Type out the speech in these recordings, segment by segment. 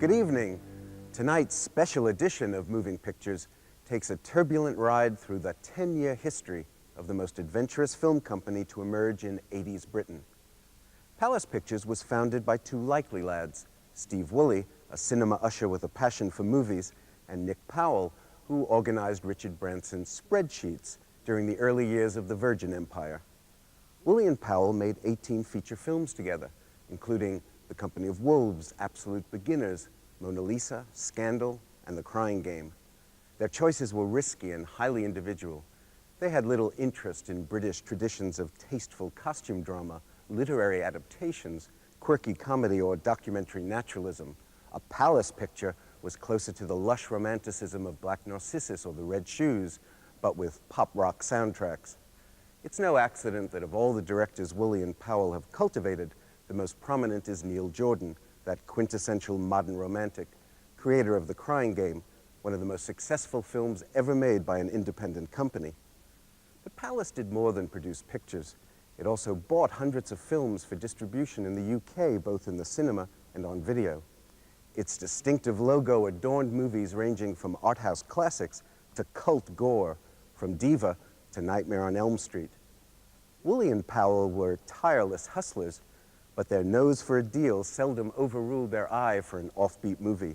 Good evening. Tonight's special edition of Moving Pictures takes a turbulent ride through the 10-year history of the most adventurous film company to emerge in 80s Britain. Palace Pictures was founded by two likely lads, Steve Woolley, a cinema usher with a passion for movies, and Nick Powell, who organized Richard Branson's spreadsheets during the early years of the Virgin Empire. Woolley and Powell made 18 feature films together, including The Company of Wolves, Absolute Beginners, Mona Lisa, Scandal, and The Crying Game. Their choices were risky and highly individual. They had little interest in British traditions of tasteful costume drama, literary adaptations, quirky comedy, or documentary naturalism. A Palace picture was closer to the lush romanticism of Black Narcissus or The Red Shoes, but with pop rock soundtracks. It's no accident that of all the directors Woolley and Powell have cultivated, the most prominent is Neil Jordan, that quintessential modern romantic, creator of The Crying Game, one of the most successful films ever made by an independent company. But Palace did more than produce pictures. It also bought hundreds of films for distribution in the UK, both in the cinema and on video. Its distinctive logo adorned movies ranging from art house classics to cult gore, from Diva to Nightmare on Elm Street. Woolley and Powell were tireless hustlers, but their nose for a deal seldom overruled their eye for an offbeat movie.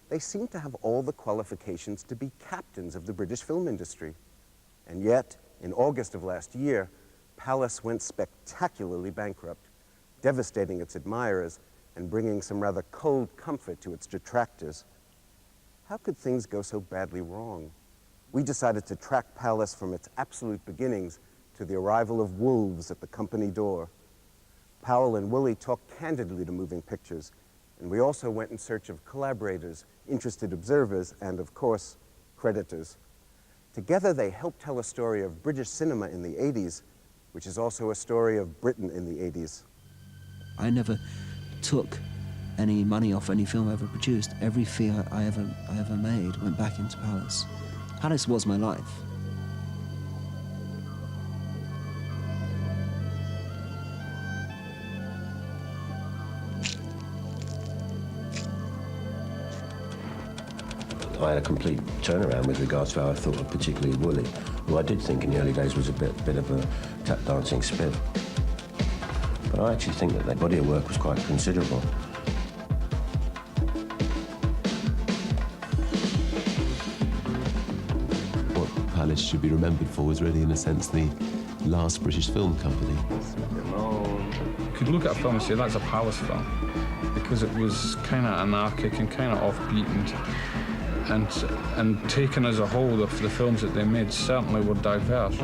They seemed to have all the qualifications to be captains of the British film industry. And yet, in August of last year, Palace went spectacularly bankrupt, devastating its admirers and bringing some rather cold comfort to its detractors. How could things go so badly wrong? We decided to track Palace from its absolute beginnings to the arrival of wolves at the company door. Powell and Woolley talked candidly to Moving Pictures, and we also went in search of collaborators, interested observers, and of course, creditors. Together, they helped tell a story of British cinema in the 80s, which is also a story of Britain in the 80s. I never took any money off any film I ever produced. Every fee I ever made went back into Palace. Palace was my life. I had a complete turnaround with regards to how I thought of particularly Woolley, who I did think in the early days was a bit of a tap dancing spiff. But I actually think that their body of work was quite considerable. What Palace should be remembered for was really, in a sense, the last British film company. You could look at a film and say that's a Palace film, because it was kind of anarchic and kind of offbeat, and taken as a whole, the films that they made certainly were diverse.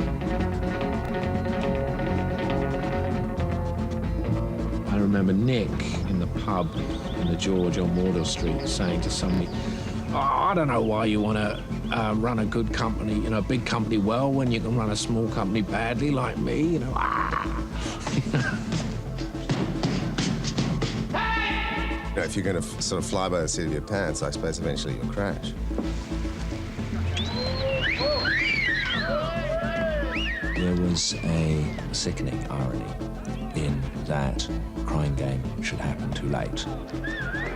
I remember Nick in the pub in the George on Wardour Street saying to somebody, "Oh, I don't know why you want to run a good company, you know, a big company well when you can run a small company badly like me, you know." If you're going to sort of fly by the seat of your pants, I suppose eventually you'll crash. There was a sickening irony in that Crying Game should happen too late.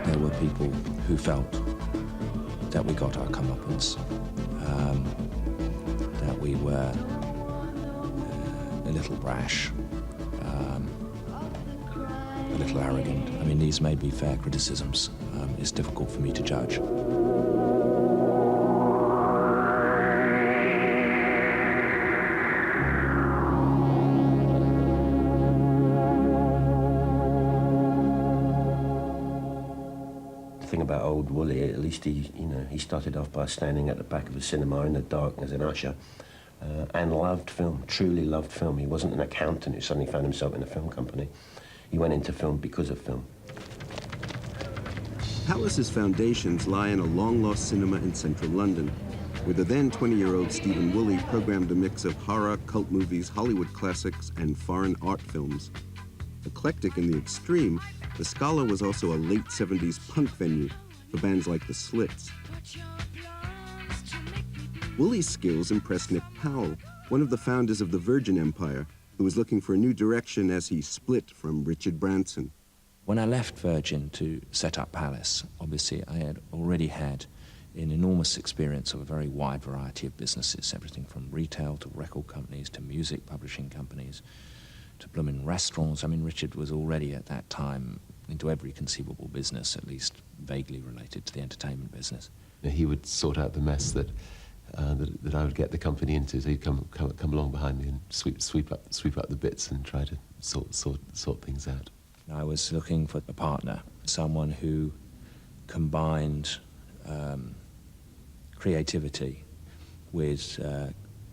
There were people who felt that we got our comeuppance, that we were a little brash, a little arrogant. I mean, these may be fair criticisms. It's difficult for me to judge. The thing about old Woolley, at least he started off by standing at the back of a cinema in the dark as an usher, and loved film, truly loved film. He wasn't an accountant who suddenly found himself in a film company. He went into film because of film. Palace's foundations lie in a long-lost cinema in central London, where the then 20-year-old Stephen Woolley programmed a mix of horror, cult movies, Hollywood classics, and foreign art films. Eclectic in the extreme, the Scala was also a late 70s punk venue for bands like the Slits. Woolley's skills impressed Nick Powell, one of the founders of the Virgin Empire, who was looking for a new direction as he split from Richard Branson. When I left Virgin to set up Palace, obviously I had already had an enormous experience of a very wide variety of businesses, everything from retail to record companies to music publishing companies to blooming restaurants. I mean, Richard was already at that time into every conceivable business, at least vaguely related to the entertainment business. He would sort out the mess that I would get the company into. So he'd come along behind me and sweep up the bits and try to sort things out. I was looking for a partner, someone who combined creativity with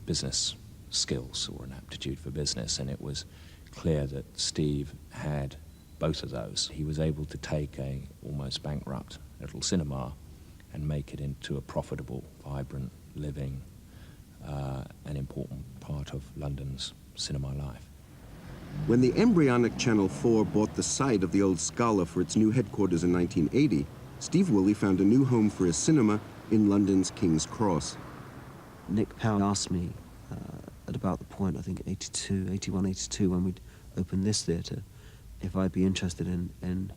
business skills or an aptitude for business, and it was clear that Steve had both of those. He was able to take a almost bankrupt little cinema and make it into a profitable, vibrant, living, an important part of London's cinema life. When the embryonic Channel 4 bought the site of the old Scala for its new headquarters in 1980, Steve Woolley found a new home for his cinema in London's King's Cross. Nick Powell asked me at about the point, I think 81, 82, when we'd opened this theatre, if I'd be interested in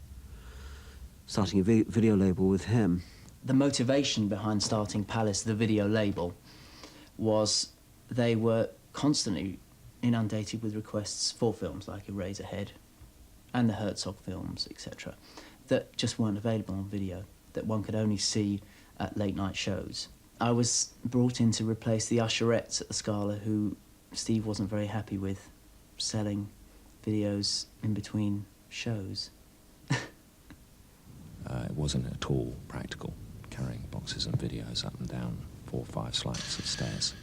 starting a video label with him. The motivation behind starting Palace, the video label, was they were constantly inundated with requests for films like Eraserhead and the Herzog films, etc., that just weren't available on video, that one could only see at late-night shows. I was brought in to replace the usherettes at the Scala, who Steve wasn't very happy with selling videos in between shows. It wasn't at all practical, carrying boxes and videos up and down 4 or 5 flights of stairs.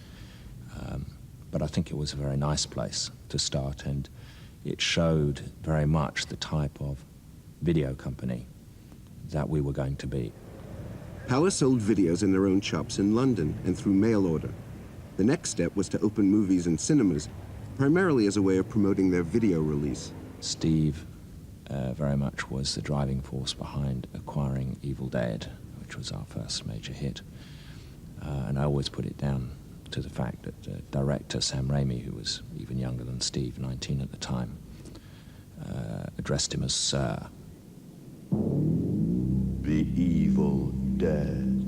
But I think it was a very nice place to start, and it showed very much the type of video company that we were going to be. Palace sold videos in their own shops in London and through mail order. The next step was to open movies in cinemas, primarily as a way of promoting their video release. Steve very much was the driving force behind acquiring Evil Dead, which was our first major hit. And I always put it down to the fact that director Sam Raimi, who was even younger than Steve, 19 at the time, addressed him as Sir. The Evil Dead.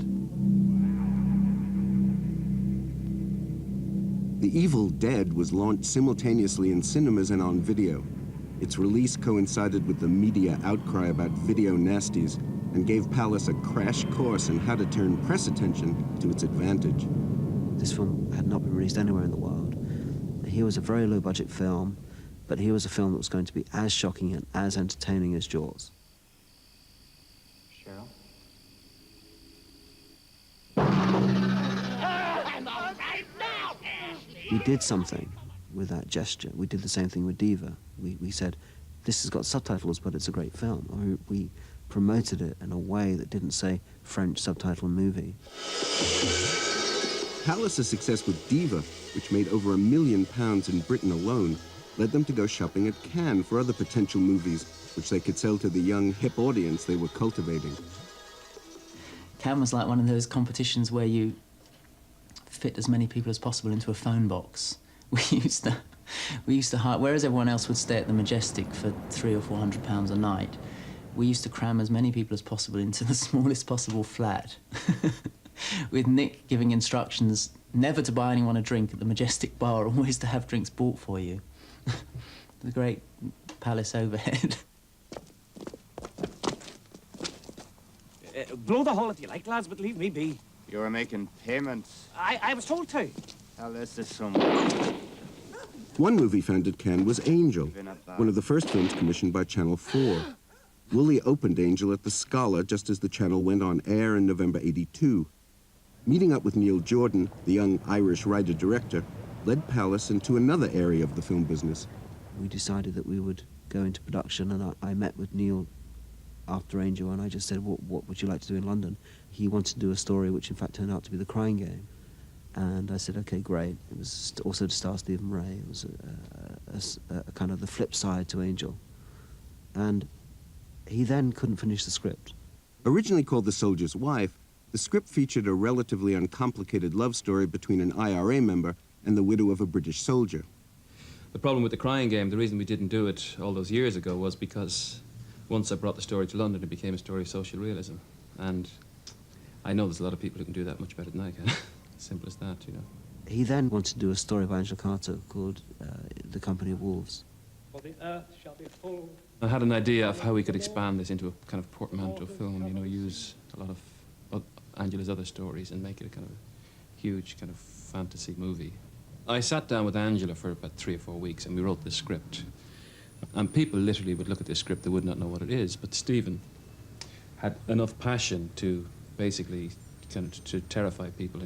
The Evil Dead was launched simultaneously in cinemas and on video. Its release coincided with the media outcry about video nasties and gave Palace a crash course in how to turn press attention to its advantage. This film had not been released anywhere in the world. Here was a very low-budget film, but here was a film that was going to be as shocking and as entertaining as Jaws. Cheryl? We did something with that gesture. We did the same thing with Diva. We said, this has got subtitles, but it's a great film. We promoted it in a way that didn't say French subtitle movie. Palace's success with Diva, which made over £1 million in Britain alone, led them to go shopping at Cannes for other potential movies, which they could sell to the young, hip audience they were cultivating. Cannes was like one of those competitions where you fit as many people as possible into a phone box. We used to hire, whereas everyone else would stay at the Majestic for £300 or £400 a night, we used to cram as many people as possible into the smallest possible flat. With Nick giving instructions never to buy anyone a drink at the Majestic bar, always to have drinks bought for you. The great Palace overhead. Blow the hole if you like, lads, but leave me be. You were making payments. I was told to. Tell this to some. One movie found at Cannes was Angel, one of the first films commissioned by Channel 4. Woolley opened Angel at the Scala just as the channel went on air in November '82. Meeting up with Neil Jordan, the young Irish writer-director, led Palace into another area of the film business. We decided that we would go into production, and I met with Neil after Angel, and I just said, what would you like to do in London? He wanted to do a story which in fact turned out to be The Crying Game. And I said, okay, great. It was also to star Stephen Ray. It was a kind of the flip side to Angel. And he then couldn't finish the script. Originally called The Soldier's Wife, the script featured a relatively uncomplicated love story between an IRA member and the widow of a British soldier. The problem with The Crying Game, the reason we didn't do it all those years ago was because once I brought the story to London, it became a story of social realism. And I know there's a lot of people who can do that much better than I can. Simple as that, you know. He then wanted to do a story by Angela Carter called The Company of Wolves. For the earth shall be full. I had an idea of how we could expand this into a kind of portmanteau film, you know, use a lot of Angela's other stories and make it a kind of a huge kind of fantasy movie. I sat down with Angela for about 3 or 4 weeks and we wrote the script. And people literally would look at this script, they would not know what it is, but Stephen had enough passion to basically kind of to terrify people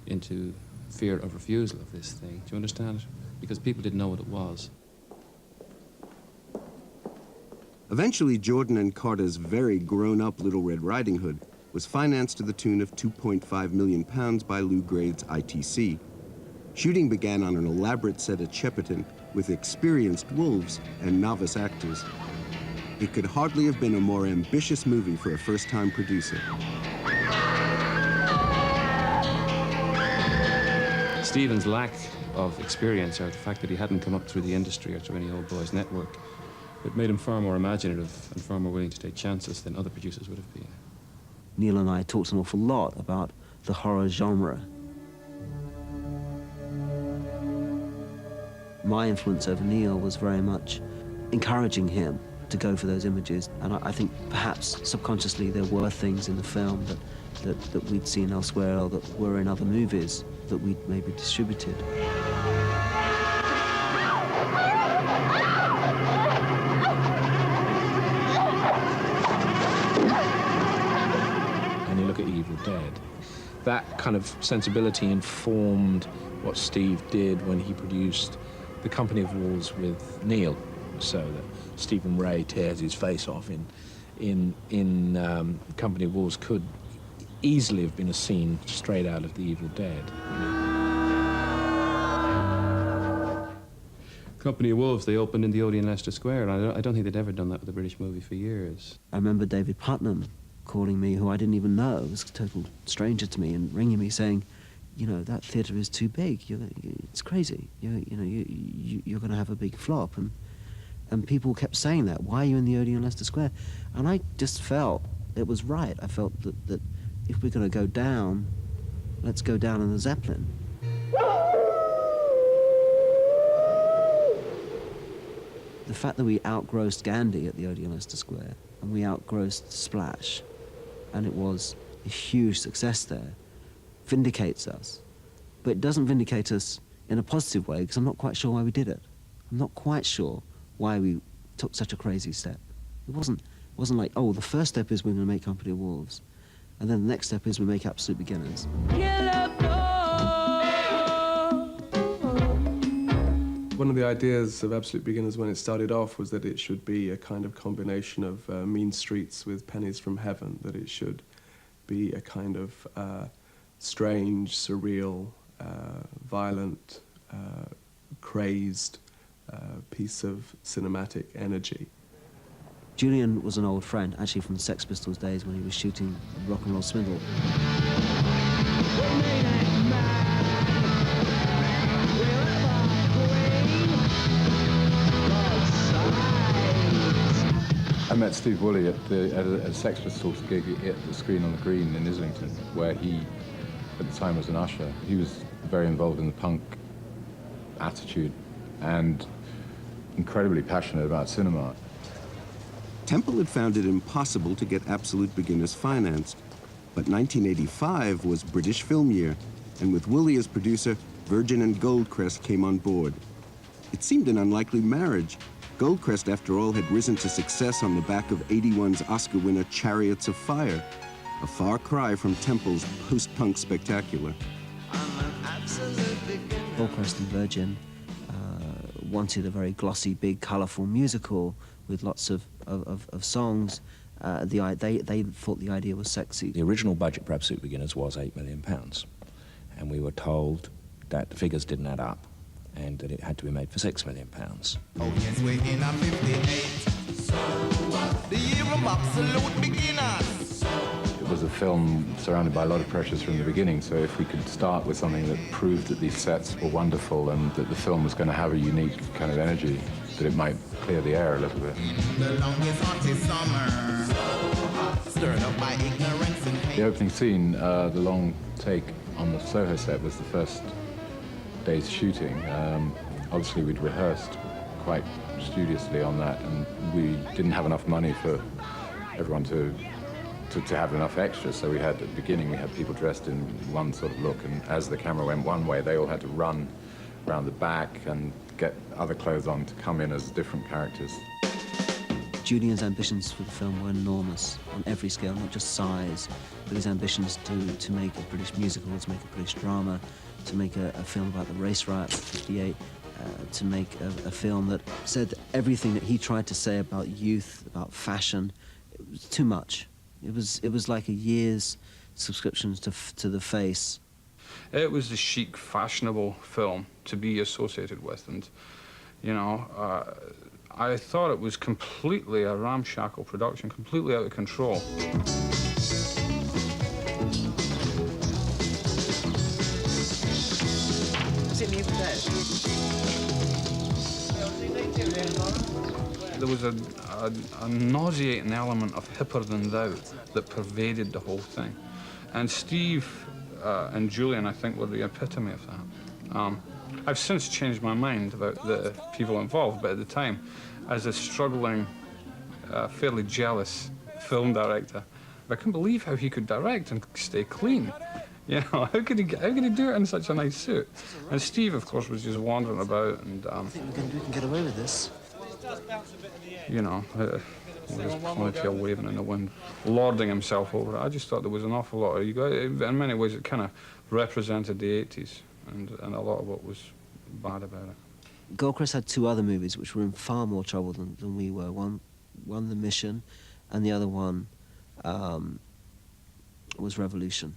into fear of refusal of this thing. Do you understand? Because people didn't know what it was. Eventually, Jordan and Carter's very grown-up Little Red Riding Hood was financed to the tune of £2.5 million by Lou Grade's ITC. Shooting began on an elaborate set at Shepperton with experienced wolves and novice actors. It could hardly have been a more ambitious movie for a first-time producer. Stephen's lack of experience, or the fact that he hadn't come up through the industry or through any old boys network, it made him far more imaginative and far more willing to take chances than other producers would have been. Neil and I talked an awful lot about the horror genre. My influence over Neil was very much encouraging him to go for those images, and I think perhaps subconsciously there were things in the film that we'd seen elsewhere or that were in other movies that we'd maybe distributed. And you look at Evil Dead, that kind of sensibility informed what Steve did when he produced The Company of Wolves with Neil, so that Stephen Ray tears his face off in Company of Wolves could easily have been a scene straight out of The Evil Dead. Company of Wolves, they opened in the Odeon Leicester Square, and I don't think they'd ever done that with a British movie for years. I remember David Putnam calling me, who I didn't even know, was a total stranger to me, and ringing me saying, you know, that theatre is too big. It's crazy. You're going to have a big flop. And people kept saying that. Why are you in the Odeon Leicester Square? And I just felt it was right. I felt that if we're going to go down, let's go down in the Zeppelin. The fact that we outgrossed Gandhi at the Odeon Leicester Square and we outgrossed Splash, and it was a huge success there, vindicates us. But it doesn't vindicate us in a positive way, because I'm not quite sure why we did it. I'm not quite sure why we took such a crazy step. It wasn't like, oh, the first step is we're going to make Company of Wolves, and then the next step is we make Absolute Beginners. One of the ideas of Absolute Beginners when it started off was that it should be a kind of combination of Mean Streets with Pennies from Heaven, that it should be a kind of strange, surreal, violent, crazed piece of cinematic energy. Julian was an old friend, actually from the Sex Pistols days when he was shooting Rock and Roll Swindle. I met Steve Woolley at a Sex Pistols gig at the Screen on the Green in Islington, where he, at the time, was an usher. He was very involved in the punk attitude and incredibly passionate about cinema. Temple had found it impossible to get Absolute Beginners financed, but 1985 was British Film Year, and with Woolley as producer, Virgin and Goldcrest came on board. It seemed an unlikely marriage. Goldcrest, after all, had risen to success on the back of '81's Oscar winner Chariots of Fire, a far cry from Temple's post-punk spectacular. Goldcrest and Virgin wanted a very glossy, big, colourful musical with lots of songs. They thought the idea was sexy. The original budget for Absolute Beginners was £8 million, and we were told that the figures didn't add up and that it had to be made for £6 million. Oh yes, we're in a 58. So what? The year of Absolute Beginners. It was a film surrounded by a lot of pressures from the beginning, so if we could start with something that proved that these sets were wonderful and that the film was going to have a unique kind of energy, that it might clear the air a little bit. The longest hottest summer, stirred up by ignorance and hate. The opening scene, the long take on the Soho set, was the first day's shooting. Obviously, we'd rehearsed quite studiously on that, and we didn't have enough money for everyone to have enough extras. So we had, at the beginning, we had people dressed in one sort of look, and as the camera went one way, they all had to run around the back and get other clothes on to come in as different characters. Julian's ambitions for the film were enormous on every scale, not just size, but his ambitions to make a British musical, to make a British drama, to make a film about the race riots of '58, to make a film that said everything that he tried to say about youth, about fashion. It was too much. It was like a year's subscriptions to The Face. It was the chic, fashionable film to be associated with, and, you know, I thought it was completely a ramshackle production, completely out of control. There was a nauseating element of hipper than thou that pervaded the whole thing. And Steve and Julian, I think, were the epitome of that. I've since changed my mind about the people involved, but at the time, as a struggling, fairly jealous film director, I couldn't believe how he could direct and stay clean. You know, how could he do it in such a nice suit? And Steve, of course, was just wandering about and... I think we can get away with this. You know, his ponytail waving in the wind, lording himself over it. I just thought there was an awful lot of... In many ways, it kind of represented the 80s, and a lot of what was bad about it. Goldcrest had two other movies which were in far more trouble than we were. One The Mission, and the other one was Revolution.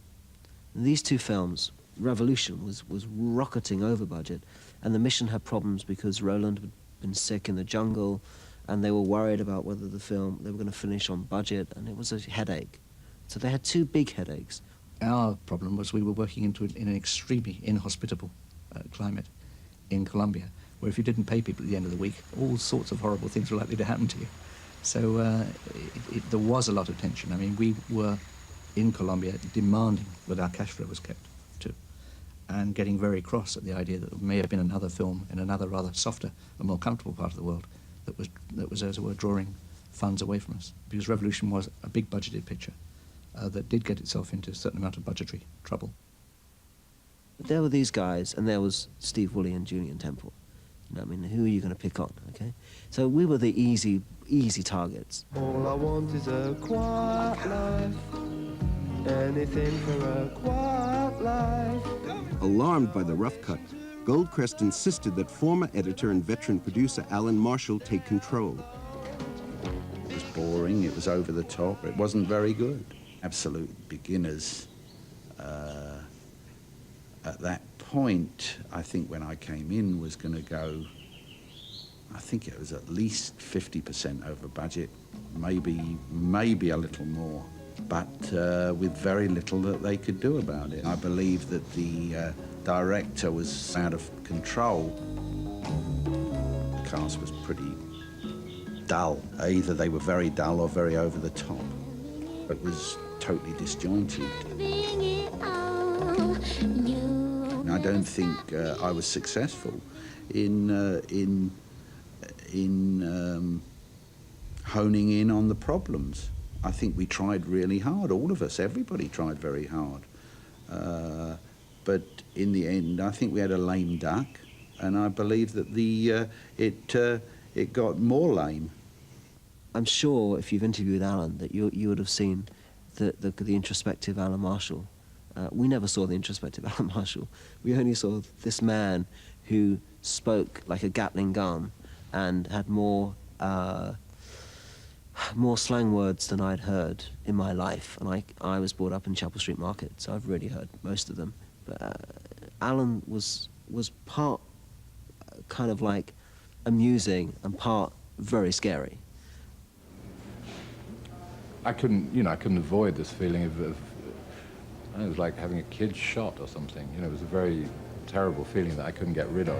And these two films, Revolution was rocketing over budget, and The Mission had problems because Roland had been sick in the jungle, and they were worried about whether they were going to finish on budget, and it was a headache. So they had two big headaches. Our problem was we were working in an extremely inhospitable climate in Colombia, where if you didn't pay people at the end of the week, all sorts of horrible things were likely to happen to you. So there was a lot of tension. I mean, we were in Colombia demanding that our cash flow was kept too, and getting very cross at the idea that there may have been another film in another rather softer and more comfortable part of the world that was as it were drawing funds away from us, because Revolution was a big budgeted picture that did get itself into a certain amount of budgetary trouble. But there were these guys, and there was Steve Woolley and Julian Temple. You know, I mean, who are you going to pick on, okay? So we were the easy targets. All I want is a quiet life, anything for a quiet life. Alarmed by the rough cut, Goldcrest insisted that former editor and veteran producer Alan Marshall take control. It was boring, it was over the top, it wasn't very good. Absolute beginners. At that point, I think when I came in, was going to go, I think it was at least 50% over budget, maybe a little more, but with very little that they could do about it. I believe that the director was out of control. The cast was pretty dull. Either they were very dull or very over the top. It was totally disjointed. And I don't think I was successful in honing in on the problems. I think we tried really hard, all of us, everybody tried very hard. But in the end, I think we had a lame duck, and I believe that it got more lame. I'm sure if you've interviewed Alan that you would have seen the introspective Alan Marshall. We never saw the introspective Alan Marshall. We only saw this man who spoke like a Gatling gun and had more slang words than I'd heard in my life. And I was brought up in Chapel Street Market, so I've really heard most of them. But Alan was part kind of like amusing and part very scary. I couldn't avoid this feeling of it was like having a kid shot or something. You know, it was a very terrible feeling that I couldn't get rid of.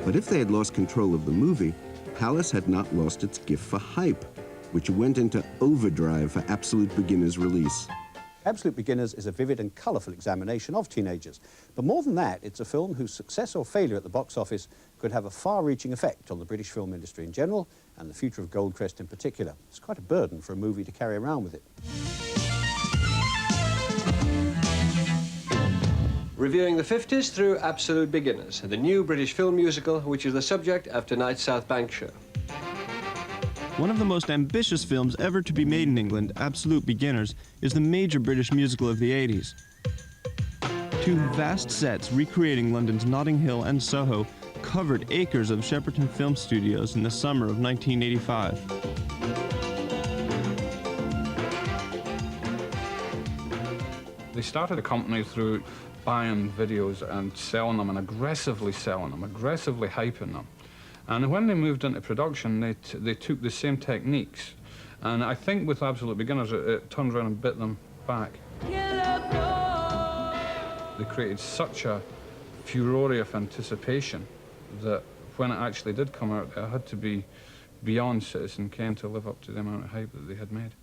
But if they had lost control of the movie, Palace had not lost its gift for hype, which went into overdrive for Absolute Beginner's release. Absolute Beginners is a vivid and colourful examination of teenagers. But more than that, it's a film whose success or failure at the box office could have a far-reaching effect on the British film industry in general and the future of Goldcrest in particular. It's quite a burden for a movie to carry around with it. Reviewing the 50s through Absolute Beginners, the new British film musical which is the subject of tonight's South Bank show. One of the most ambitious films ever to be made in England, Absolute Beginners, is the major British musical of the 80s. Two vast sets recreating London's Notting Hill and Soho covered acres of Shepperton Film Studios in the summer of 1985. They started a company through buying videos and selling them and aggressively selling them, aggressively hyping them. And when they moved into production, they took the same techniques. And I think with Absolute Beginners, it turned around and bit them back. They created such a furore of anticipation that when it actually did come out, it had to be beyond Citizen Kane to live up to the amount of hype that they had made.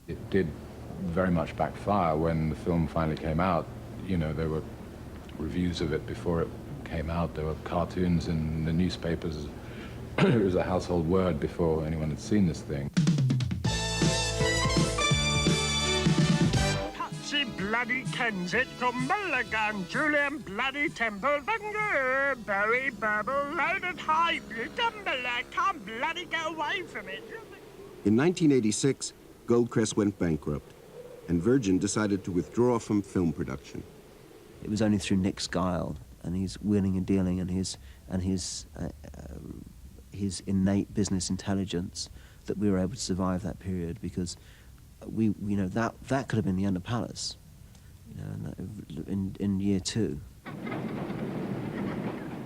It did very much backfire when the film finally came out. You know, there were reviews of it before it came out. There were cartoons in the newspapers. It was a household word before anyone had seen this thing. Patsy bloody Kensett, Mulligan, Julian bloody Temple, Barry Burble, loud and high, Dumbler, can't bloody get away from it. In 1986, Goldcrest went bankrupt, and Virgin decided to withdraw from film production. It was only through Nick Skyle and his wheeling and dealing and his innate business intelligence that we were able to survive that period, because that could have been the end of Palace, in year 2.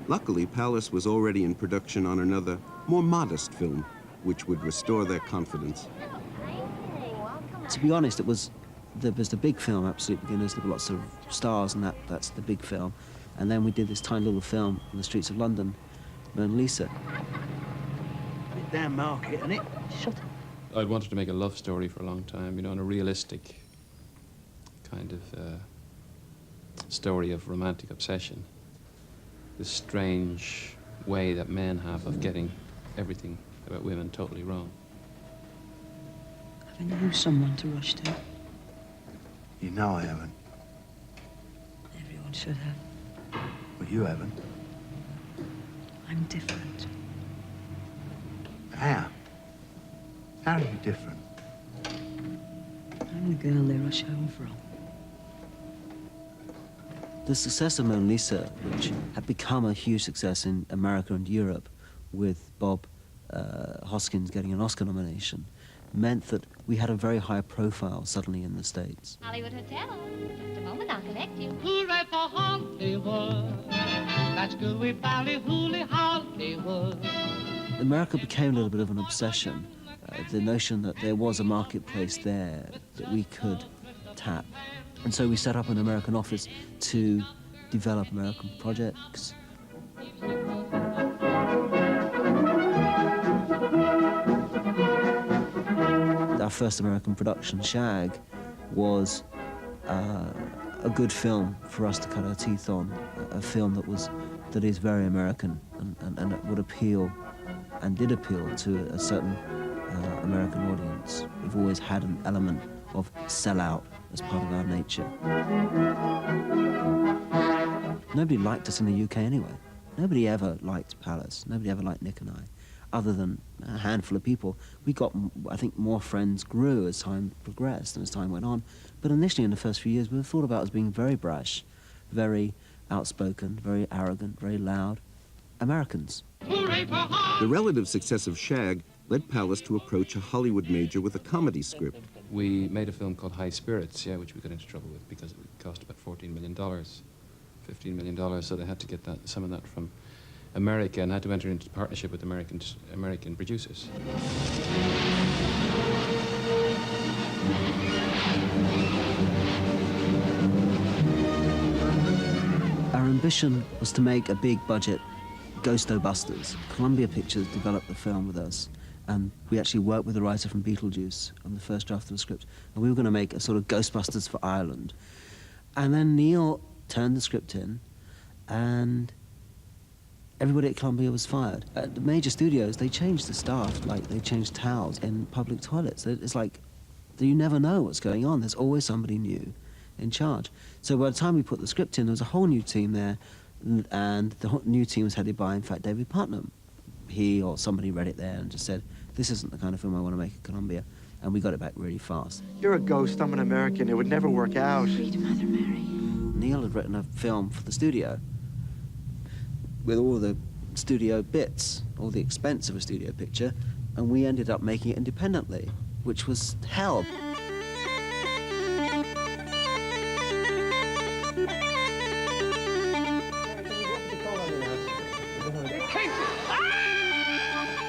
Luckily, Palace was already in production on another, more modest film, which would restore their confidence. To be honest, there was the big film, Absolute Beginners, there were lots of stars, and that's the big film. And then we did this tiny little film on the streets of London, Mona Lisa. Bit damn market, isn't it? Shut up. I'd wanted to make a love story for a long time, you know, and a realistic kind of story of romantic obsession. This strange way that men have of getting everything about women totally wrong. Haven't you someone to rush to? You know I haven't. Everyone should have. But you haven't. I'm different. How? How are you different? I'm the girl they rush home from. The success of Mona Lisa, which had become a huge success in America and Europe, with Bob Hoskins getting an Oscar nomination, meant that we had a very high profile suddenly in the States. Hollywood Hotel. Just a moment, I'll connect you. Hooray for Hollywood. That's good, we ballyhooly Hollywood. America became a little bit of an obsession. The notion that there was a marketplace there that we could tap. And so we set up an American office to develop American projects. Our first American production, Shag, was a good film for us to cut our teeth on, a film that is very American and it would appeal and did appeal to a certain American audience. We've always had an element of sellout as part of our nature. Nobody liked us in the UK anyway. Nobody ever liked Palace. Nobody ever liked Nick and I, other than a handful of people. We got, I think, more friends grew as time progressed and as time went on. But initially, in the first few years, we were thought about as being very brash, very outspoken, very arrogant, very loud Americans. The relative success of Shag led Palace to approach a Hollywood major with a comedy script. We made a film called High Spirits, which we got into trouble with because it cost about $14 million, $15 million, so they had to get some of that from America and had to enter into partnership with American producers. Our ambition was to make a big budget Ghostobusters. Columbia Pictures developed the film with us, and we actually worked with the writer from Beetlejuice on the first draft of the script, and we were going to make a sort of Ghostbusters for Ireland. And then Neil turned the script in, and everybody at Columbia was fired. At the major studios, they changed the staff, like they changed towels in public toilets. It's like, you never know what's going on. There's always somebody new in charge. So by the time we put the script in, there was a whole new team there, and the new team was headed by, in fact, David Putnam. He or somebody read it there and just said, this isn't the kind of film I want to make at Columbia, and we got it back really fast. You're a ghost, I'm an American, it would never work out. Read Mother Mary. Neil had written a film for the studio with all the studio bits, all the expense of a studio picture, and we ended up making it independently, which was hell.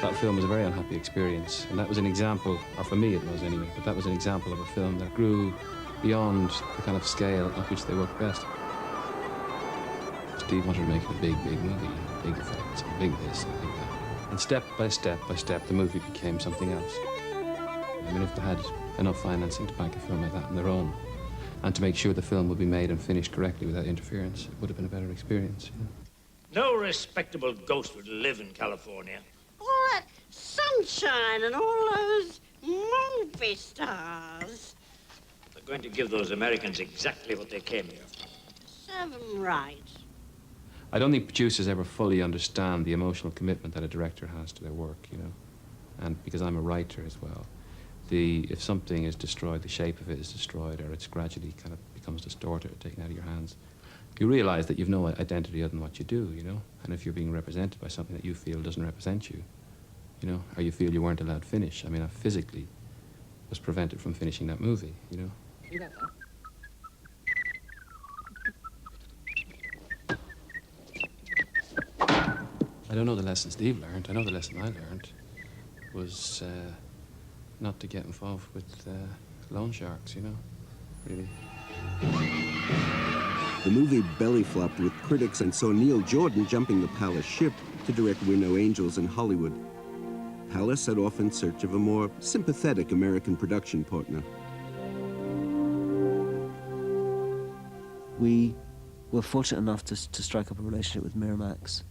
That film was a very unhappy experience, and that was an example, or for me it was anyway, but that was an example of a film that grew beyond the kind of scale at which they worked best. Steve wanted to make it a big, big movie, big effects, big this, and big that. And step by step, the movie became something else. I mean, if they had enough financing to bank a film like that on their own, and to make sure the film would be made and finished correctly without interference, it would have been a better experience, you know? No respectable ghost would live in California. All that sunshine and all those movie stars. They're going to give those Americans exactly what they came here for. Serve them right. I don't think producers ever fully understand the emotional commitment that a director has to their work, you know? And because I'm a writer as well, if something is destroyed, the shape of it is destroyed, or it's gradually kind of becomes distorted or taken out of your hands, you realize that you've no identity other than what you do, you know? And if you're being represented by something that you feel doesn't represent you, you know, or you feel you weren't allowed to finish. I mean, I physically was prevented from finishing that movie, you know? I don't know the lesson Steve learned. I know the lesson I learned was not to get involved with loan sharks, you know, really. The movie belly flopped with critics and saw Neil Jordan jumping the Palace ship to direct We're No Angels in Hollywood. Palace set off in search of a more sympathetic American production partner. We were fortunate enough to strike up a relationship with Miramax,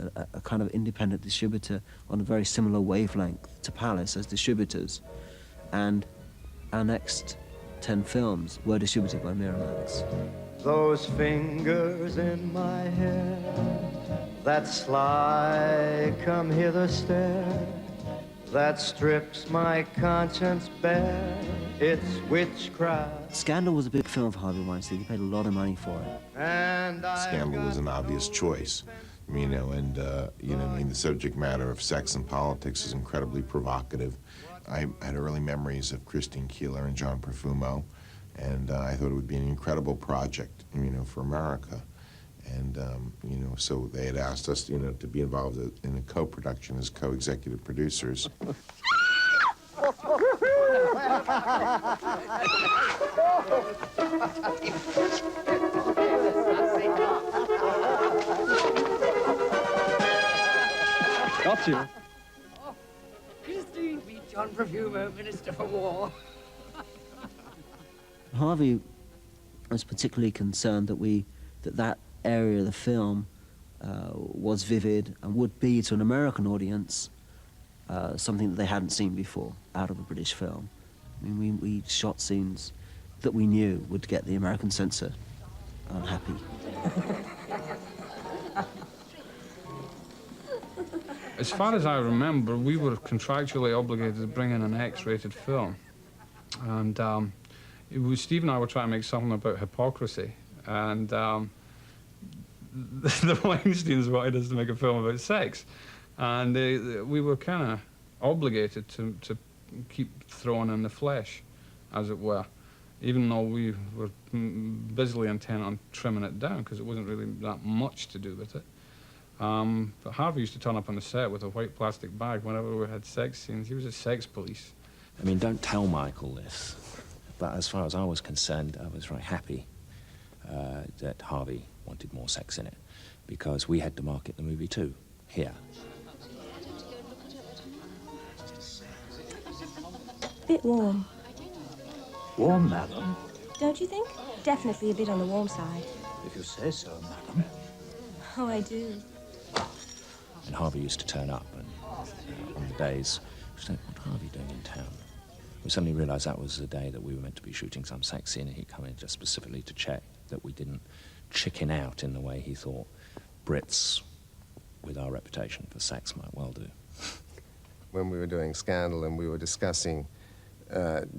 a kind of independent distributor on a very similar wavelength to Palace as distributors. And our next 10 films were distributed by Miramax. Those fingers in my hair, that sly come hither stare, that strips my conscience bare, it's witchcraft. Scandal was a big film for Harvey Weinstein. He paid a lot of money for it. And Scandal was an obvious choice, you know, and, you know, I mean, the subject matter of sex and politics is incredibly provocative. I had early memories of Christine Keeler and John Profumo, and I thought it would be an incredible project, you know, for America. And, you know, so they had asked us, you know, to be involved in a co-production as co-executive producers. Got you. Oh, Christine beat John Profumo, Minister for War. Harvey was particularly concerned that area of the film was vivid and would be to an American audience something that they hadn't seen before out of a British film. I mean, we shot scenes that we knew would get the American censor unhappy. As far as I remember, we were contractually obligated to bring in an X-rated film. And Steve and I were trying to make something about hypocrisy. And the Weinsteins wanted us to make a film about sex. And we were kind of obligated to keep throwing in the flesh, as it were, even though we were busily intent on trimming it down, because it wasn't really that much to do with it. But Harvey used to turn up on the set with a white plastic bag whenever we had sex scenes. He was a sex police. I mean, don't tell Michael this, but as far as I was concerned, I was very happy that Harvey wanted more sex in it, because we had to market the movie too. here. Bit warm. Warm, madam? Don't you think? Definitely a bit on the warm side. If you say so, madam. Oh, I do. And Harvey used to turn up, and on the days, we said, "What Harvey doing in town?" We suddenly realised that was the day that we were meant to be shooting some sex scene, and he'd come in just specifically to check that we didn't chicken out in the way he thought Brits, with our reputation for sex, might well do. When we were doing Scandal and we were discussing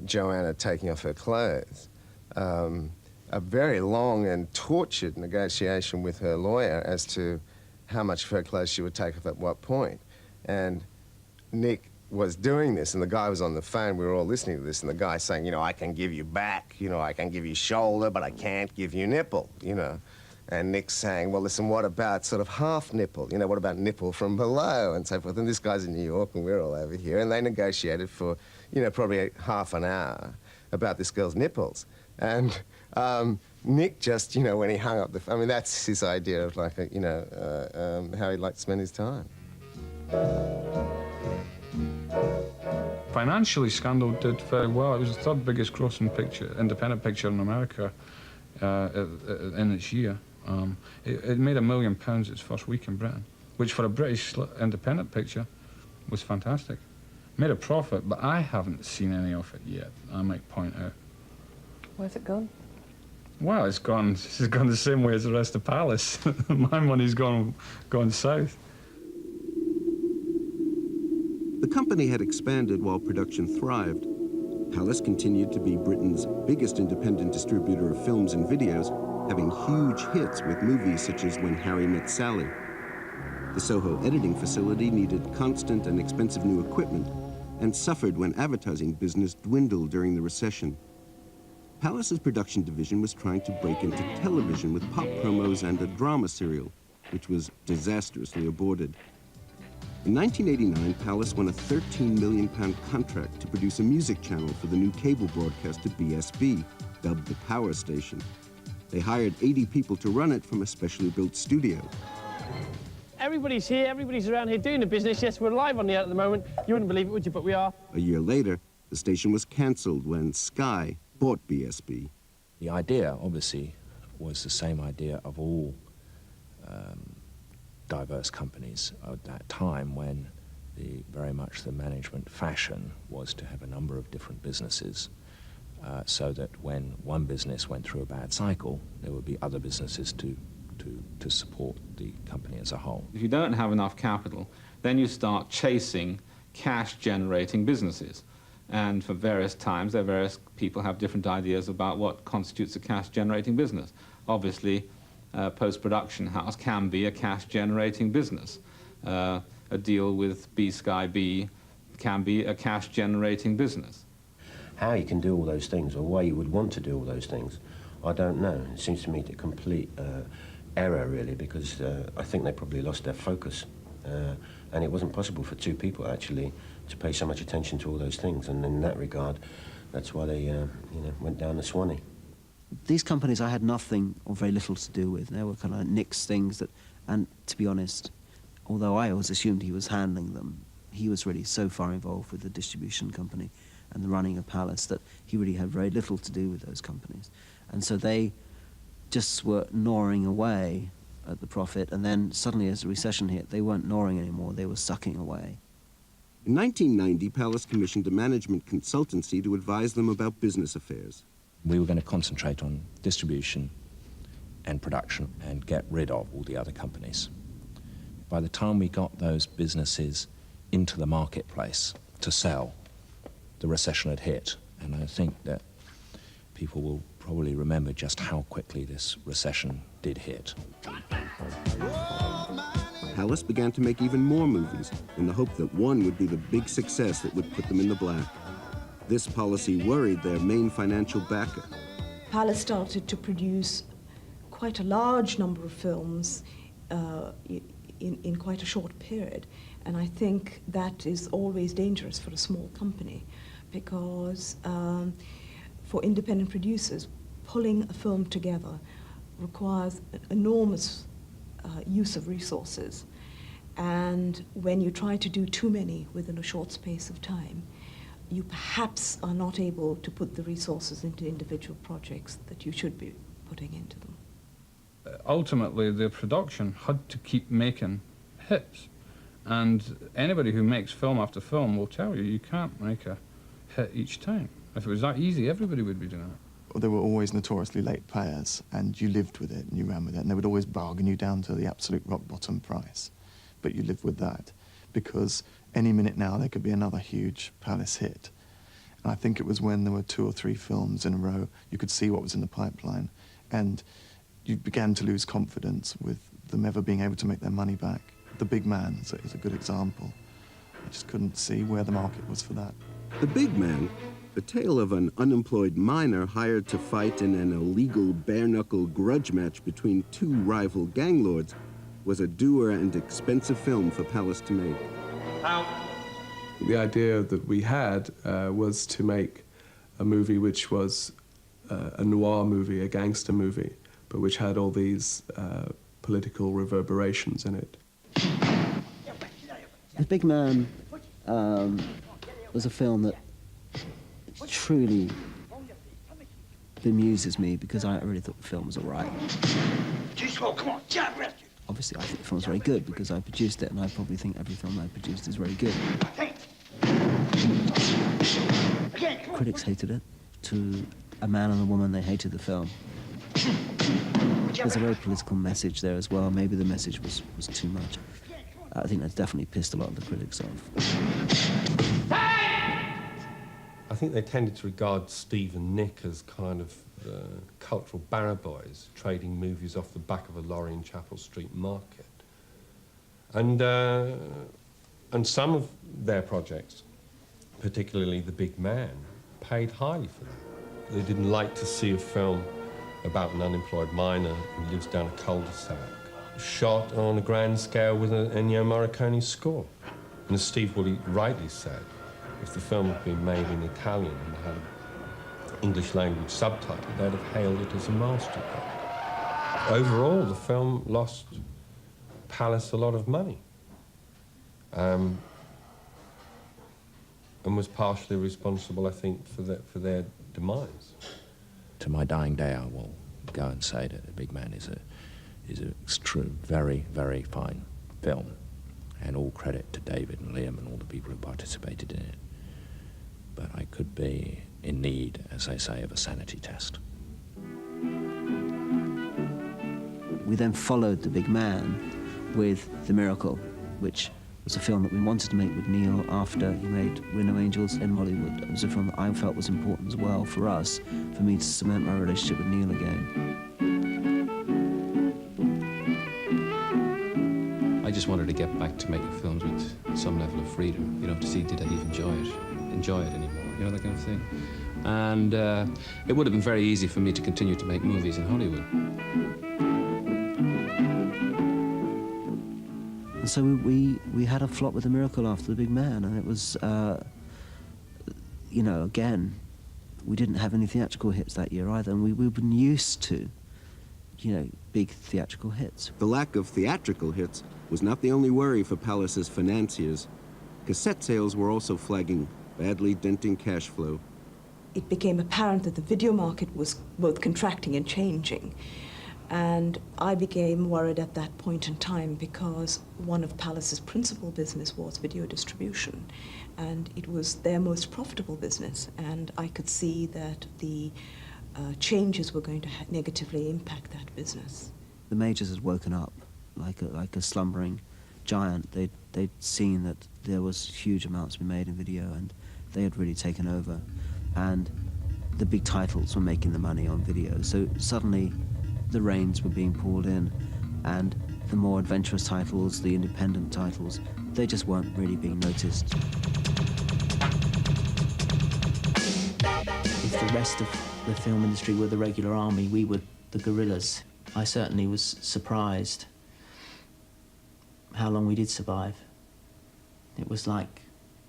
Joanna taking off her clothes, a very long and tortured negotiation with her lawyer as to how much of her clothes she would take off at what point. And Nick was doing this, and the guy was on the phone. We were all listening to this, and the guy saying, you know, I can give you back, you know, I can give you shoulder, but I can't give you nipple, you know. And Nick's saying, well, listen, what about sort of half nipple? You know, what about nipple from below, and so forth. And this guy's in New York, and we're all over here, and they negotiated for, you know, probably half an hour about this girl's nipples. And Nick just, you know, when he hung up the phone, I mean, that's his idea of, like, you know, how he'd like to spend his time. Financially, Scandal did very well. It was the third biggest grossing picture, independent picture in America in its year. It made £1 million its first week in Britain, which for a British independent picture was fantastic. Made a profit, but I haven't seen any of it yet, I might point out. Where's it gone? Well, it's gone the same way as the rest of Palace. My money's gone south. The company had expanded while production thrived. Palace continued to be Britain's biggest independent distributor of films and videos, having huge hits with movies such as When Harry Met Sally. The Soho editing facility needed constant and expensive new equipment and suffered when advertising business dwindled during the recession. Palace's production division was trying to break into television with pop promos and a drama serial, which was disastrously aborted. In 1989, Palace won a £13 million contract to produce a music channel for the new cable broadcaster BSB, dubbed the Power Station. They hired 80 people to run it from a specially built studio. Everybody's here, everybody's around here doing the business. Yes, we're live on the air at the moment. You wouldn't believe it, would you? But we are. A year later, the station was cancelled when Sky bought BSB. The idea, obviously, was the same idea of all diverse companies at that time, when very much the management fashion was to have a number of different businesses, so that when one business went through a bad cycle, there would be other businesses to support the company as a whole. If you don't have enough capital, then you start chasing cash-generating businesses. And for various times, various people have different ideas about what constitutes a cash-generating business. Obviously, post-production house can be a cash-generating business. A deal with B-Sky B can be a cash-generating business. How you can do all those things, or why you would want to do all those things, I don't know. It seems to me a complete error, really, because I think they probably lost their focus. And it wasn't possible for two people, actually, to pay so much attention to all those things. And in that regard, that's why they went down the Swanee. These companies I had nothing or very little to do with. They were kind of Nick's things that, and to be honest, although I always assumed he was handling them, he was really so far involved with the distribution company and the running of Palace that he really had very little to do with those companies. And so they just were gnawing away at the profit, and then suddenly as the recession hit, they weren't gnawing anymore, they were sucking away. In 1990, Palace commissioned a management consultancy to advise them about business affairs. We were going to concentrate on distribution and production and get rid of all the other companies. By the time we got those businesses into the marketplace to sell, the recession had hit, and I think that people will probably remember just how quickly this recession did hit. Palace began to make even more movies in the hope that one would be the big success that would put them in the black. This policy worried their main financial backer. Palace started to produce quite a large number of films in quite a short period. And I think that is always dangerous for a small company, because for independent producers, pulling a film together requires an enormous use of resources. And when you try to do too many within a short space of time, you perhaps are not able to put the resources into individual projects that you should be putting into them. Ultimately, the production had to keep making hits. And anybody who makes film after film will tell you, you can't make a hit each time. If it was that easy, everybody would be doing it. They were always notoriously late payers, and you lived with it and you ran with it, and they would always bargain you down to the absolute rock bottom price. But you lived with that, because any minute now there could be another huge Palace hit. And I think it was when there were 2 or 3 films in a row, you could see what was in the pipeline, and you began to lose confidence with them ever being able to make their money back. The Big Man is a good example. I just couldn't see where the market was for that. The Big Man, a tale of an unemployed miner hired to fight in an illegal bare-knuckle grudge match between 2 rival gang lords, was a dour and expensive film for Palace to make. The idea that we had was to make a movie which was a noir movie, a gangster movie, but which had all these political reverberations in it. The Big Man was a film that truly bemuses me because I really thought the film was all right. Obviously, I think the film was very good because I produced it, and I probably think every film I produced is very good. Critics hated it. To a man and a woman, they hated the film. There's a very political message there as well. Maybe the message was too much. I think that's definitely pissed a lot of the critics off. I think they tended to regard Steve and Nick as kind of cultural barrow boys, trading movies off the back of a lorry in Chapel Street Market. And some of their projects, particularly The Big Man, paid highly for them. They didn't like to see a film about an unemployed miner who lives down a cul-de-sac, shot on a grand scale with an Ennio Morricone score. And as Steve Woolley rightly said, if the film had been made in Italian and had an English language subtitle, they'd have hailed it as a masterpiece. Overall, the film lost Palace a lot of money, and was partially responsible, I think, for their demise. To my dying day, I will go and say that The Big Man is a true, very, very fine film, and all credit to David and Liam and all the people who participated in it. But I could be in need, as they say, of a sanity test. We then followed The Big Man with The Miracle, which was a film that we wanted to make with Neil after he made We're No Angels in Hollywood. It was a film that I felt was important as well for us, for me to cement my relationship with Neil again. I just wanted to get back to making films with some level of freedom, you know, to see did I even enjoy it anymore, you know, that kind of thing. And it would have been very easy for me to continue to make movies in Hollywood. And so we had a flop with The Miracle after The Big Man, and it was, you know, again, we didn't have any theatrical hits that year either, and we've been used to, you know, big theatrical hits. The lack of theatrical hits was not the only worry for Palace's financiers. Cassette sales were also flagging, badly denting cash flow. It became apparent that the video market was both contracting and changing. And I became worried at that point in time because one of Palace's principal business was video distribution. And it was their most profitable business. And I could see that the changes were going to negatively impact that business. The majors had woken up like a slumbering giant. They'd seen that there was huge amounts to be made in video, and they had really taken over. And the big titles were making the money on video. So suddenly the reins were being pulled in, and the more adventurous titles, the independent titles, they just weren't really being noticed. If the rest of the film industry were the regular army, we were the guerrillas. I certainly was surprised how long we did survive. It was like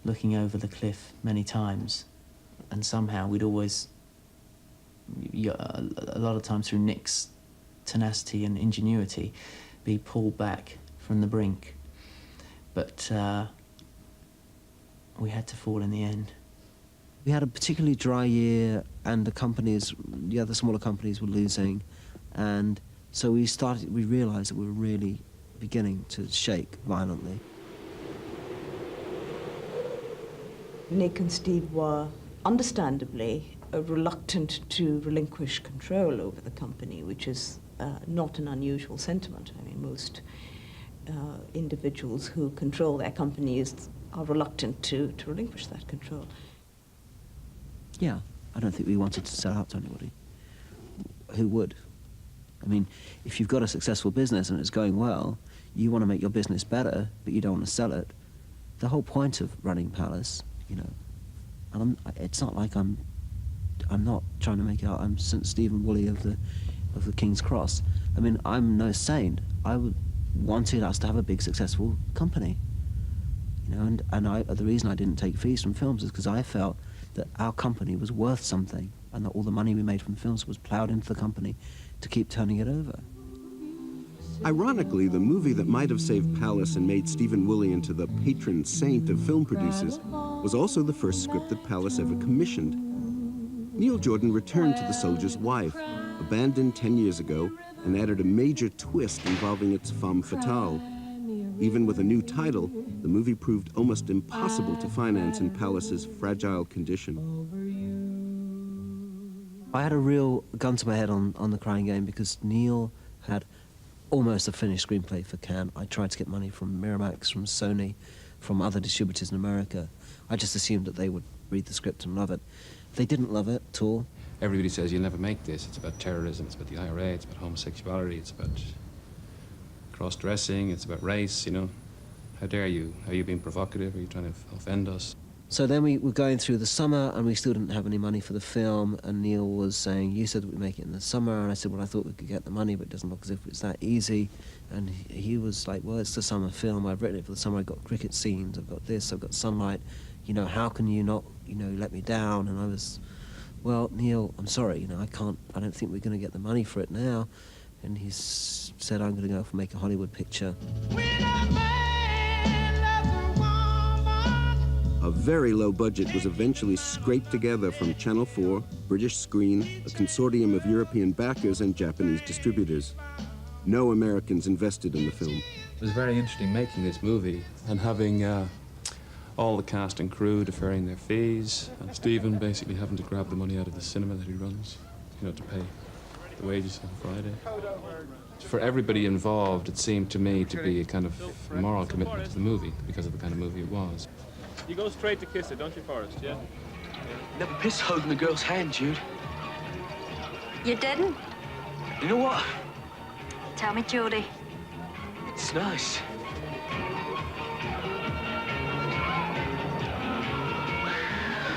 looking over the cliff many times, and somehow we'd always, a lot of times through Nick's tenacity and ingenuity, be pulled back from the brink. but we had to fall in the end. We had a particularly dry year, and the other smaller companies were losing, and so we realised that we were really beginning to shake violently. Nick and Steve were understandably reluctant to relinquish control over the company, which is not an unusual sentiment. I mean, most individuals who control their companies are reluctant to relinquish that control. Yeah, I don't think we wanted to sell out to anybody. Who would? I mean, if you've got a successful business and it's going well, you want to make your business better, but you don't want to sell it. The whole point of running Palace, you know, and it's not like I'm not trying to make it out I'm St. Stephen Woolley of the King's Cross. I mean, I'm no saint. I wanted us to have a big, successful company. You know, and the reason I didn't take fees from films is because I felt that our company was worth something, and that all the money we made from films was ploughed into the company to keep turning it over. Ironically, the movie that might have saved Palace and made Stephen Woolley into the patron saint of film producers was also the first script that Palace ever commissioned. Neil Jordan returned to The Soldier's Wife, abandoned 10 years ago, and added a major twist involving its femme fatale. Even with a new title, the movie proved almost impossible to finance in Palace's fragile condition. I had a real gun to my head on The Crying Game because Neil had almost a finished screenplay for Cannes. I tried to get money from Miramax, from Sony, from other distributors in America. I just assumed that they would read the script and love it. They didn't love it at all. Everybody says you'll never make this. It's about terrorism, it's about the IRA, it's about homosexuality, it's about cross-dressing, it's about race, you know. How dare you? Are you being provocative? Are you trying to offend us? So then we were going through the summer, and we still didn't have any money for the film, and Neil was saying, you said that we'd make it in the summer, and I said, well, I thought we could get the money, but it doesn't look as if it's that easy. And he was like, well, it's the summer film, I've written it for the summer, I've got cricket scenes, I've got this, I've got sunlight, you know, how can you not, you know, let me down? And I was, well, Neil, I'm sorry, you know, I don't think we're going to get the money for it now. And he said, I'm going to go off and make a Hollywood picture. A very low budget was eventually scraped together from Channel 4, British Screen, a consortium of European backers and Japanese distributors. No Americans invested in the film. It was very interesting making this movie and having all the cast and crew deferring their fees, and Stephen basically having to grab the money out of the cinema that he runs, you know, to pay the wages on Friday. For everybody involved, it seemed to me to be a kind of moral commitment to the movie because of the kind of movie it was. You go straight to kiss it, don't you, Forrest, yeah? Never piss holding a girl's hand, Jude. You didn't? You know what? Tell me, Judy. It's nice.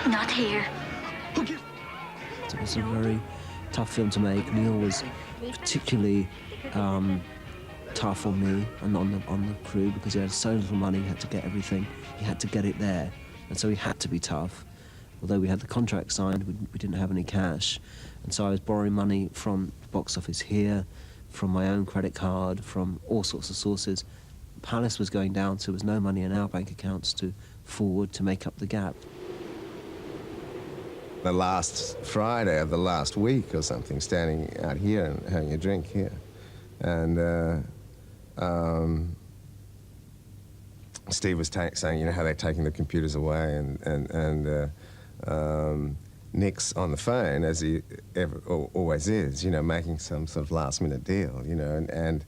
Not here. It was a very tough film to make. Neil was particularly tough on me and on the crew because he had so little money, he had to get everything. He had to get it there, and so he had to be tough. Although we had the contract signed, we didn't have any cash, and so I was borrowing money from the box office here, from my own credit card, from all sorts of sources. Palace was going down, so there was no money in our bank accounts to forward to make up the gap. The last Friday of the last week or something, standing out here and having a drink here, and Steve was saying, you know, how they're taking the computers away, and Nick's on the phone, as he always is, you know, making some sort of last-minute deal, you know, and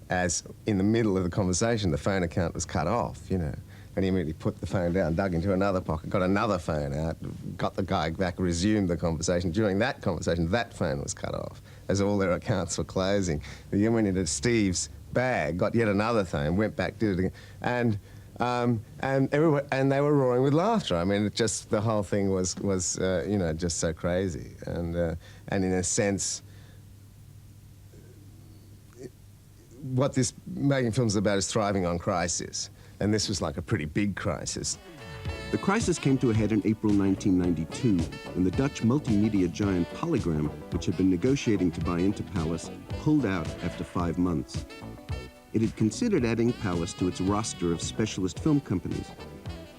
as in the middle of the conversation, the phone account was cut off, you know, and he immediately put the phone down, dug into another pocket, got another phone out, got the guy back, resumed the conversation. During that conversation, that phone was cut off, as all their accounts were closing. He went into Steve's bag, got yet another phone, went back, did it again, and they were roaring with laughter. I mean, it just, the whole thing was you know, just so crazy. And in a sense, what this making films is about is thriving on crisis. And this was like a pretty big crisis. The crisis came to a head in April 1992, when the Dutch multimedia giant Polygram, which had been negotiating to buy into Palace, pulled out after 5 months. it had considered adding Palace to its roster of specialist film companies.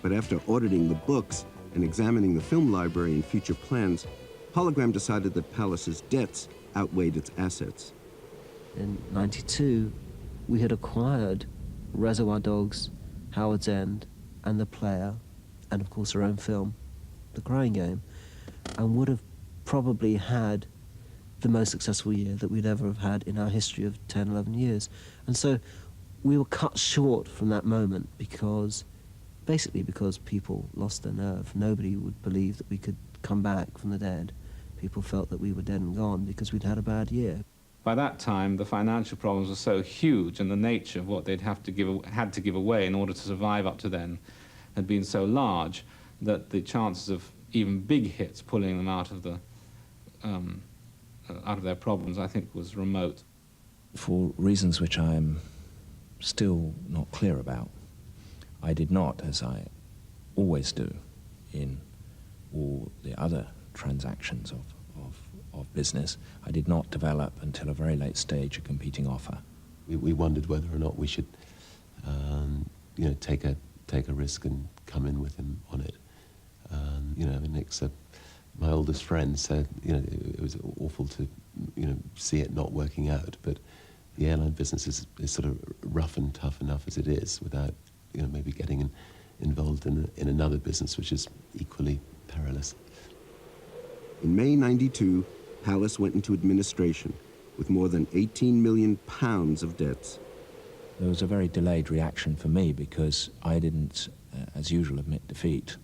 But after auditing the books and examining the film library and future plans, Hologram decided that Palace's debts outweighed its assets. In '92, we had acquired Reservoir Dogs, Howard's End, and The Player, and of course our own film, The Crying Game, and would have probably had the most successful year that we'd ever have had in our history of 10, 11 years. And so we were cut short from that moment basically because people lost their nerve. Nobody would believe that we could come back from the dead. People felt that we were dead and gone because we'd had a bad year. By that time, the financial problems were so huge, and the nature of what they'd had to give away in order to survive up to then had been so large that the chances of even big hits pulling them out of their problems, I think, was remote. For reasons which I'm still not clear about, I did not, as I always do in all the other transactions of business, I did not develop until a very late stage a competing offer. We wondered whether or not we should, take a risk and come in with him on it. Nick's my oldest friend said, it was awful to, see it not working out. But the airline business is sort of rough and tough enough as it is, without, maybe getting involved in another business which is equally perilous. In May '92, Palace went into administration with more than £18 million of debts. There was a very delayed reaction for me because I didn't, as usual, admit defeat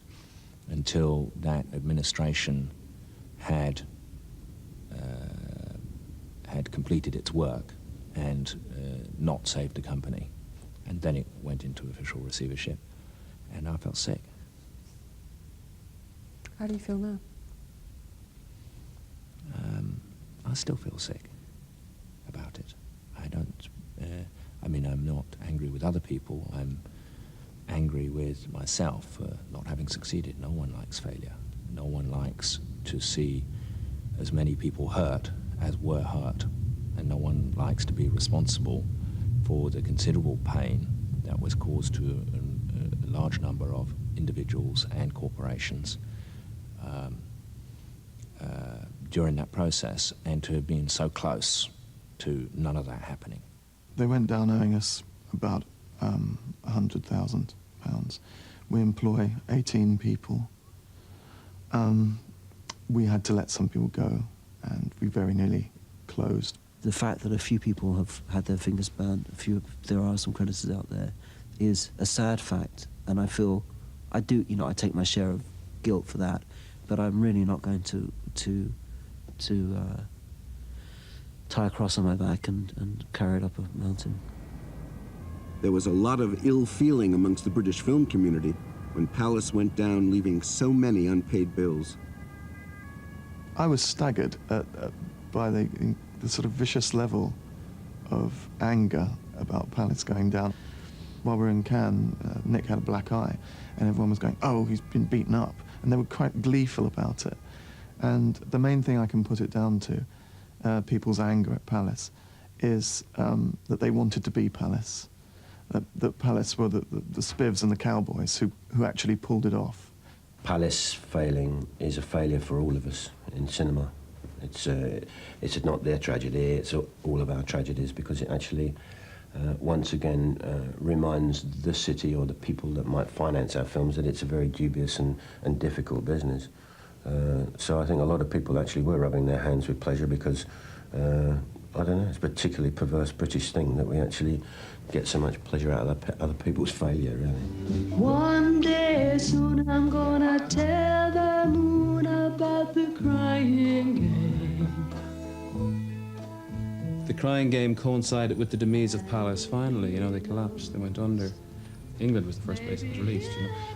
until that administration had completed its work and not saved the company. And then it went into official receivership, and I felt sick. How do you feel now? I still feel sick about it. I don't, I'm not angry with other people. I'm angry with myself for not having succeeded. No one likes failure. No one likes to see as many people hurt as were hurt. And no one likes to be responsible for the considerable pain that was caused to a large number of individuals and corporations during that process, and to have been so close to none of that happening. They went down owing us about £100,000. We employ 18 people. We had to let some people go, and we very nearly closed. The fact that a few people have had their fingers burnt, there are some creditors out there, is a sad fact, and I feel, I take my share of guilt for that, but I'm really not going to tie a cross on my back and carry it up a mountain. There was a lot of ill feeling amongst the British film community when Palace went down, leaving so many unpaid bills. I was staggered by the sort of vicious level of anger about Palace going down. While we were in Cannes, Nick had a black eye, and everyone was going, "Oh, he's been beaten up," and they were quite gleeful about it. And the main thing I can put it down to, people's anger at Palace, is that they wanted to be Palace. That Palace were the spivs and the cowboys who actually pulled it off. Palace failing is a failure for all of us in cinema. It's not their tragedy, it's all of our tragedies, because it actually, once again, reminds the city or the people that might finance our films that it's a very dubious and difficult business. So I think a lot of people actually were rubbing their hands with pleasure because, I don't know, it's a particularly perverse British thing that we actually get so much pleasure out of other people's failure, really. One day soon I'm gonna tell the moon about the crying game. The Crying Game coincided with the demise of Palace. Finally, they collapsed, they went under. England was the first place it was released,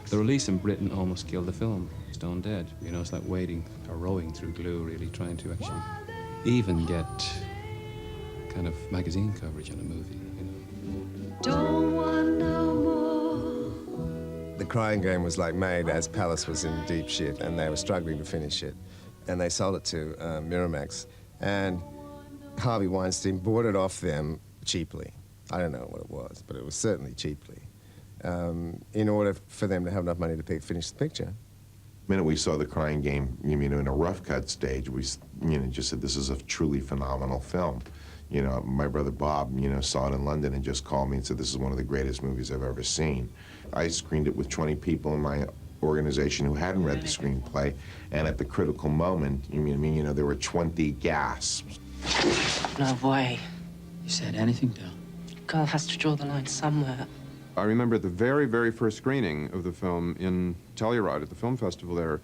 The release in Britain almost killed the film, stone dead. It's like wading or rowing through glue, really, trying to actually even get kind of magazine coverage on a movie, Don't want no more. The Crying Game was made as Palace was in deep shit, and they were struggling to finish it. And they sold it to Miramax, and Harvey Weinstein bought it off them cheaply. I don't know what it was, but it was certainly cheaply, in order for them to have enough money to finish the picture. The minute we saw The Crying Game, in a rough cut stage, we, just said, this is a truly phenomenal film. My brother Bob, saw it in London and just called me and said, this is one of the greatest movies I've ever seen. I screened it with 20 people in my organization who hadn't read the screenplay, and at the critical moment, there were 20 gasps. No way. You said anything, Dale? Girl has to draw the line somewhere. I remember at the very, very first screening of the film in Telluride at the film festival there,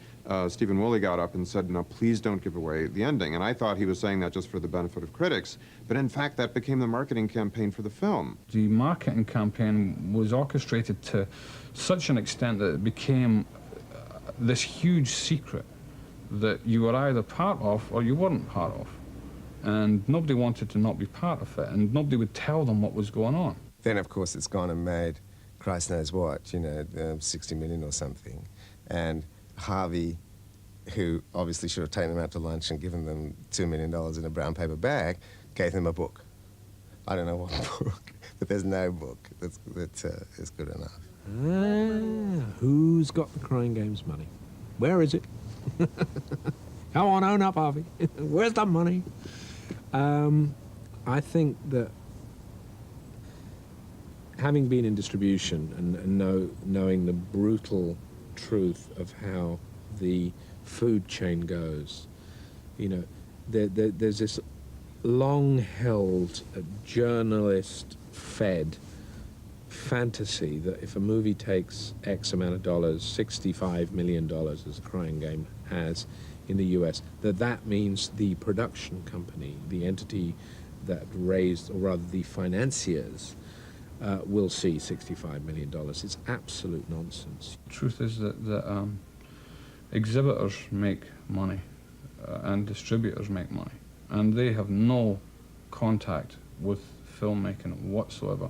Stephen Woolley got up and said, no, please don't give away the ending. And I thought he was saying that just for the benefit of critics, but in fact that became the marketing campaign for the film. The marketing campaign was orchestrated to such an extent that it became this huge secret that you were either part of or you weren't part of. And nobody wanted to not be part of it, and nobody would tell them what was going on. Then, of course, it's gone and made Christ knows what, 60 million or something. And Harvey, who obviously should have taken them out to lunch and given them $2 million in a brown paper bag, gave them a book. I don't know what book, but there's no book that is good enough. Who's got the Crying Game's money? Where is it? Come on, own up, Harvey. Where's the money? I think that having been in distribution and knowing the brutal truth of how the food chain goes, there's this long-held, journalist-fed fantasy that if a movie takes X amount of dollars, $65 million as The Crying Game has in the US, that means the production company, the entity that raised, or rather the financiers, will see $65 million. It's absolute nonsense. The truth is that exhibitors make money and distributors make money, and they have no contact with filmmaking whatsoever.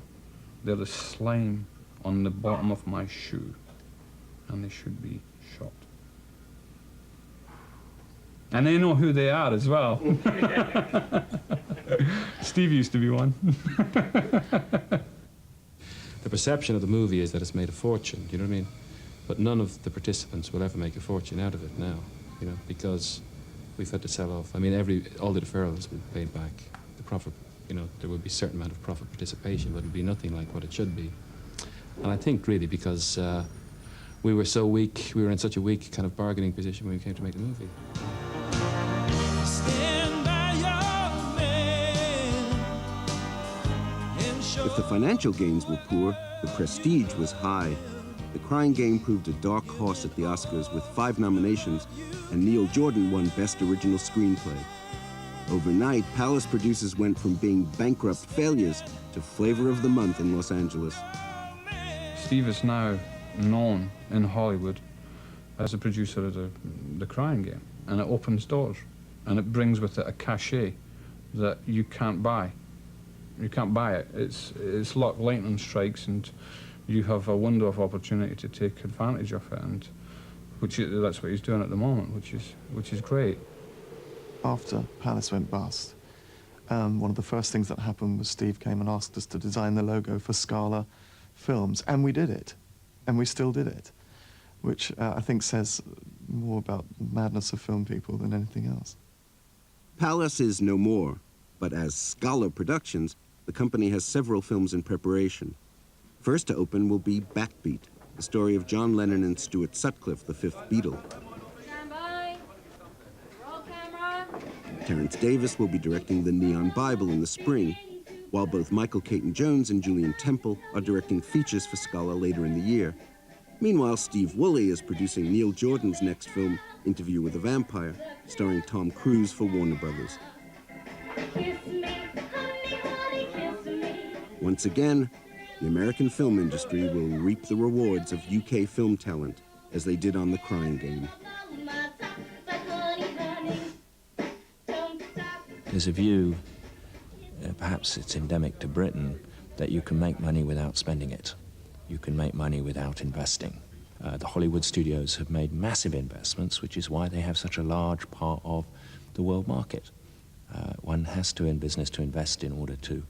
They're the slime on the bottom of my shoe, and they should be shot. And they know who they are as well. Steve used to be one. The perception of the movie is that it's made a fortune, you know what I mean? But none of the participants will ever make a fortune out of it now, because we've had to sell off. I mean, all the deferrals will be paid back. The profit, there will be a certain amount of profit participation, but it'll be nothing like what it should be. And I think really because we were so weak, we were in such a weak kind of bargaining position when we came to make the movie. If the financial gains were poor, the prestige was high. The Crying Game proved a dark horse at the Oscars with 5 nominations, and Neil Jordan won Best Original Screenplay. Overnight, Palace producers went from being bankrupt failures to flavor of the month in Los Angeles. Steve is now known in Hollywood as a producer of the Crying Game, and it opens doors, and it brings with it a cachet that you can't buy. You can't buy it. It's like lightning strikes, and you have a window of opportunity to take advantage of it, and that's what he's doing at the moment, which is great. After Palace went bust, one of the first things that happened was Steve came and asked us to design the logo for Scala Films, and we did it, and we still did it, which I think says more about the madness of film people than anything else. Palace is no more, but as Scala Productions, the company has several films in preparation. First to open will be Backbeat, the story of John Lennon and Stuart Sutcliffe, the fifth Beatle. Stand by. Roll camera. Terence Davis will be directing The Neon Bible in the spring, while both Michael Caton-Jones and Julian Temple are directing features for Scala later in the year. Meanwhile, Steve Woolley is producing Neil Jordan's next film, Interview with a Vampire, starring Tom Cruise for Warner Brothers. Kiss me, honey, honey, kiss me. Once again, the American film industry will reap the rewards of UK film talent, as they did on The Crying Game. There's a view, perhaps it's endemic to Britain, that you can make money without spending it. You can make money without investing. The Hollywood studios have made massive investments, which is why they have such a large part of the world market. One has to, in business, to invest in order to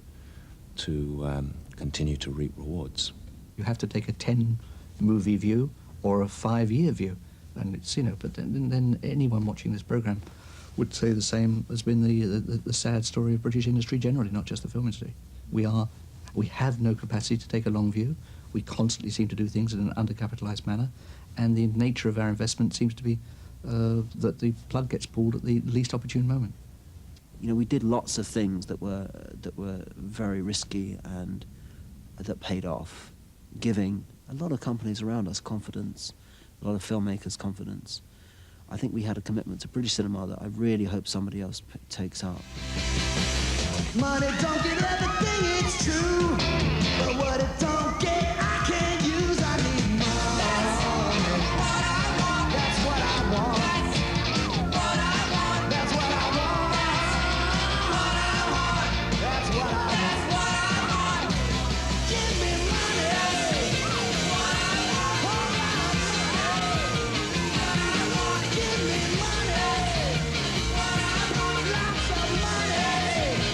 to continue to reap rewards. You have to take a 10-movie view or a 5-year view. And it's, you know, but then anyone watching this program would say the same has been the sad story of British industry generally, not just the film industry. We have no capacity to take a long view. We constantly seem to do things in an undercapitalized manner, and the nature of our investment seems to be that the plug gets pulled at the least opportune moment. You know, we did lots of things that were very risky and that paid off, giving a lot of companies around us confidence, a lot of filmmakers confidence. I think we had a commitment to British cinema that I really hope somebody else takes up. Money don't get everything, it's true, but what it don't get, I can't use. I need more. That's what I want. That's what I want. That's what I want. Give me money. Give me money. Lots of money. That's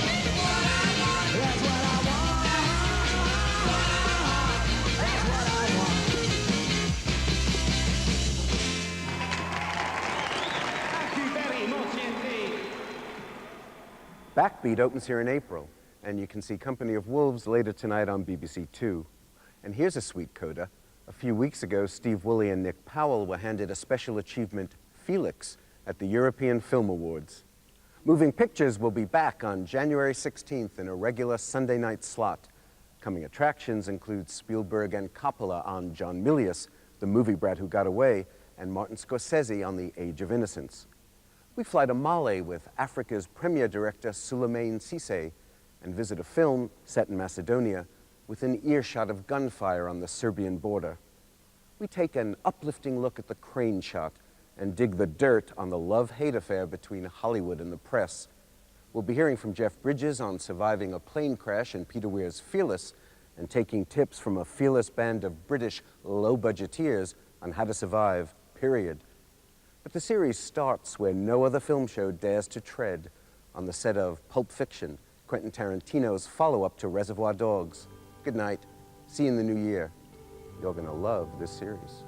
what I want. That's what I want. Thank you very much indeed. Backbeat opens here in April, and you can see Company of Wolves later tonight on BBC Two. And here's a sweet coda. A few weeks ago, Steve Woolley and Nick Powell were handed a special achievement, Felix, at the European Film Awards. Moving Pictures will be back on January 16th in a regular Sunday night slot. Coming attractions include Spielberg and Coppola on John Milius, the movie brat who got away, and Martin Scorsese on The Age of Innocence. We fly to Mali with Africa's premier director Souleymane Cissé and visit a film set in Macedonia within earshot of gunfire on the Serbian border. We take an uplifting look at the crane shot and dig the dirt on the love-hate affair between Hollywood and the press. We'll be hearing from Jeff Bridges on surviving a plane crash and Peter Weir's Fearless, and taking tips from a fearless band of British low-budgeteers on how to survive, period. But the series starts where no other film show dares to tread, on the set of Pulp Fiction, Quentin Tarantino's follow-up to Reservoir Dogs. Good night. See you in the new year. You're gonna love this series.